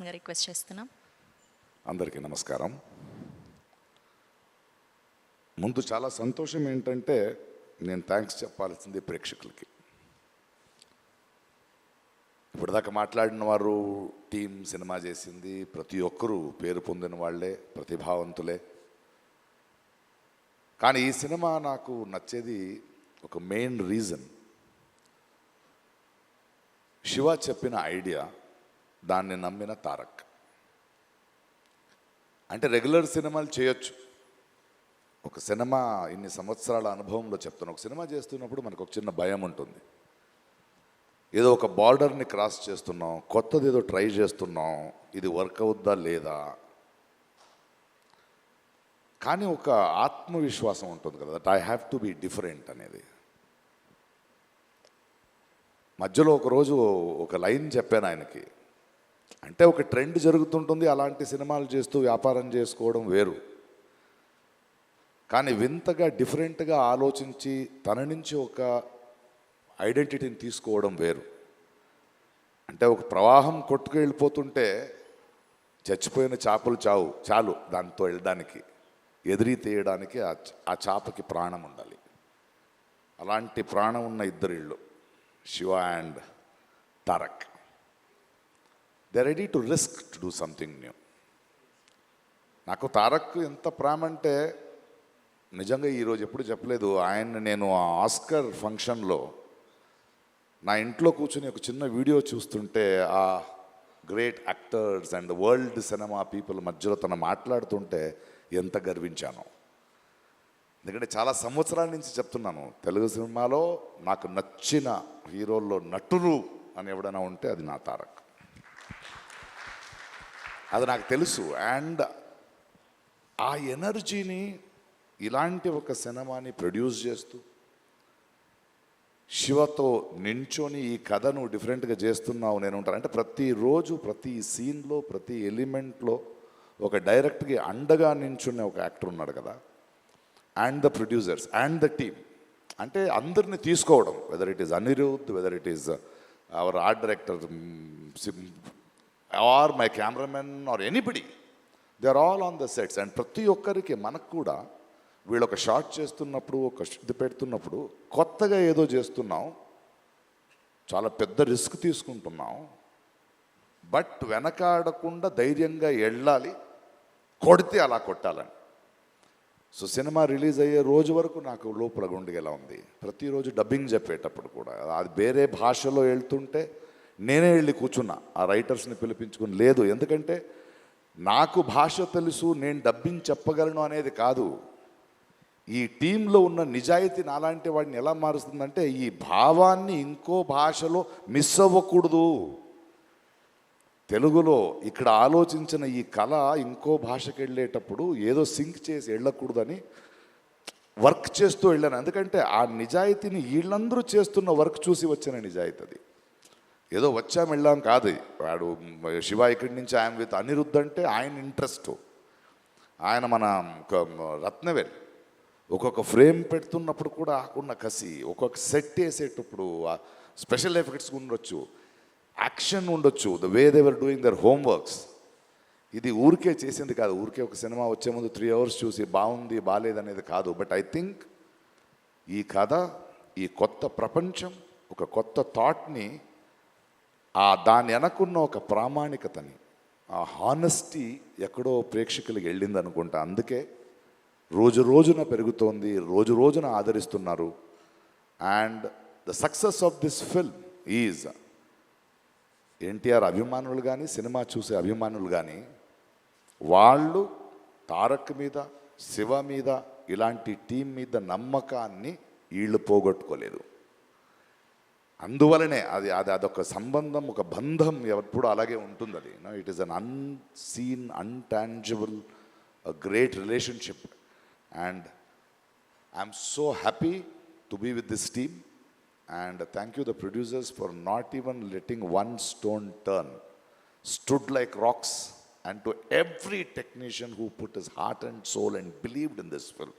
Request చేస్తున్నాం. అందరికీ నమస్కారం. ముందు చాలా సంతోషం ఏంటంటే నేను థ్యాంక్స్ చెప్పాల్సింది ప్రేక్షకులకి. ఇప్పటిదాకా మాట్లాడిన వారు టీం సినిమా చేసింది, ప్రతి ఒక్కరూ పేరు పొందిన వాళ్ళే, ప్రతిభావంతులే. కానీ ఈ సినిమా నాకు నచ్చేది ఒక మెయిన్ రీజన్, శివ చెప్పిన ఐడియా, దాన్ని నమ్మిన తారక్. అంటే రెగ్యులర్ సినిమాలు చేయొచ్చు, ఒక సినిమా ఇన్ని సంవత్సరాల అనుభవంలో చెప్తాను, ఒక సినిమా చేస్తున్నప్పుడు మనకు ఒక చిన్న భయం ఉంటుంది. ఏదో ఒక బార్డర్ని క్రాస్ చేస్తున్నాం, కొత్తది ఏదో ట్రై చేస్తున్నాం, ఇది వర్క్ అవుద్దా లేదా. కానీ ఒక ఆత్మవిశ్వాసం ఉంటుంది కదా, that I have to be different అనేది. మధ్యలో ఒకరోజు ఒక లైన్ చెప్పాను ఆయనకి, అంటే ఒక ట్రెండ్ జరుగుతుంటుంది, అలాంటి సినిమాలు చేస్తూ వ్యాపారం చేసుకోవడం వేరు, కానీ వింతగా డిఫరెంట్గా ఆలోచించి తన నుంచి ఒక ఐడెంటిటీని తీసుకోవడం వేరు. అంటే ఒక ప్రవాహం కొట్టుకు వెళ్ళిపోతుంటే చచ్చిపోయిన చేపలు చాలు దాంతో వెళ్ళడానికి, ఎదిరి తీయడానికి ఆ చేపకి ప్రాణం ఉండాలి. అలాంటి ప్రాణం ఉన్న ఇద్దరిళ్ళు, Shiva and Tarak. They are ready to risk to do something new. నాకు తారక్ ఎంత ప్రేమ అంటే నిజంగా ఈరోజు ఎప్పుడు చెప్పలేదు. ఆయన నేను ఆ ఆస్కర్ ఫంక్షన్లో నా ఇంట్లో కూర్చొని ఒక చిన్న వీడియో చూస్తుంటే ఆ great actors and world cinema people మధ్యలో తను మాట్లాడుతుంటే ఎంత గర్వించాను. ఎందుకంటే చాలా సంవత్సరాల నుంచి చెప్తున్నాను, తెలుగు సినిమాలో నాకు నచ్చిన హీరోల్లో నటులు అని ఎవడైనా ఉంటే అది నా తారక్, అది నాకు తెలుసు. అండ్ ఆ ఎనర్జీని ఇలాంటి ఒక సినిమాని ప్రొడ్యూస్ చేస్తూ శివతో నించొని ఈ కథను డిఫరెంట్గా చేస్తున్నావు నేను ఉంటాను అంటే ప్రతిరోజు ప్రతి సీన్లో ప్రతి ఎలిమెంట్లో ఒక డైరెక్ట్గా అండగా నించున్న ఒక యాక్టర్ ఉన్నాడు కదా, and the producers and the team. అంటే అందరిని తీసుకోవడం, whether it is Anirudh, whether it is our art director or my cameraman or anybody, they are all on the sets. And ప్రతి ఒక్కరికి మనకు కూడా వీళ్ళు ఒక షాట్ చేస్తున్నప్పుడు, ఒక ఇది పెడుతున్నప్పుడు కొత్తగా ఏదో చేస్తున్నాం, చాలా పెద్ద రిస్క్ తీసుకుంటున్నాం, బట్ వెనకాడకుండా ధైర్యంగా వెళ్ళాలి, కొడితే అలా కొట్టాలని. సో సినిమా రిలీజ్ అయ్యే రోజు వరకు నాకు లోపల గుండెగా ఉంది. ప్రతిరోజు డబ్బింగ్ చెప్పేటప్పుడు కూడా అది వేరే భాషలో వెళ్తుంటే నేనే వెళ్ళి కూర్చున్నా, ఆ రైటర్స్ని పిలిపించుకుని. లేదు, ఎందుకంటే నాకు భాష తెలుసు, నేను డబ్బింగ్ చెప్పగలను అనేది కాదు, ఈ టీంలో ఉన్న నిజాయితీ నాలాంటి వాడిని ఎలా మారుస్తుందంటే ఈ భావాన్ని ఇంకో భాషలో మిస్ అవ్వకూడదు. తెలుగులో ఇక్కడ ఆలోచించిన ఈ కళ ఇంకో భాషకి వెళ్ళేటప్పుడు ఏదో సింక్ చేసి వెళ్ళకూడదని వర్క్ చేస్తూ వెళ్ళాను. ఎందుకంటే ఆ నిజాయితీని వీళ్ళందరూ చేస్తున్న వర్క్ చూసి వచ్చిన నిజాయితీ అది. ఏదో వచ్చాం వెళ్ళాం కాదు. వాడు శివ ఇక్కడి నుంచి ఆయన విత్ అనిరుద్ధ్ అంటే ఆయన ఇంట్రెస్ట్, ఆయన మన రత్నవేల్ ఒక్కొక్క ఫ్రేమ్ పెడుతున్నప్పుడు కూడా ఆకున్న కసి, ఒక్కొక్క సెట్ వేసేటప్పుడు స్పెషల్ ఎఫెక్ట్స్ ఉండొచ్చు, యాక్షన్ ఉండొచ్చు, the way they were doing their homeworks. ఇది ఊరికే చేసింది కాదు, ఊరికే ఒక సినిమా వచ్చే ముందు 3 hours చూసి బాగుంది బాగాలేదనేది కాదు. బట్ ఐ థింక్ ఈ కథ, ఈ కొత్త ప్రపంచం, ఒక కొత్త థాట్ని, దాని వెనకున్న ఒక ప్రామాణికతని, ఆ హానెస్టీ ఎక్కడో ప్రేక్షకులకి వెళ్ళింది అనుకుంటా. అందుకే రోజు రోజున పెరుగుతోంది, రోజు రోజున ఆదరిస్తున్నారు. And the success of this film is NTR అభిమానులు కానీ, సినిమా చూసే అభిమానులు కానీ, వాళ్ళు తారక్ మీద, శివ మీద, ఇలాంటి టీం మీద నమ్మకాన్ని వీళ్ళు పోగొట్టుకోలేదు. అందువలనే అదొక సంబంధం, ఒక బంధం ఎప్పుడు అలాగే ఉంటుంది. అది it is an unseen, intangible, great relationship. And I'm so happy to be with this team, and thank you the producers for not even letting one stone turn, stood like rocks, and to every technician who put his heart and soul and believed in this film.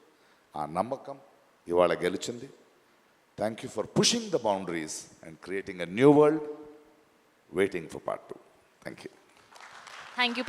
Aa namakam ivala gelichindi. Thank you for pushing the boundaries and creating a new world, waiting for part 2. Thank you. Thank you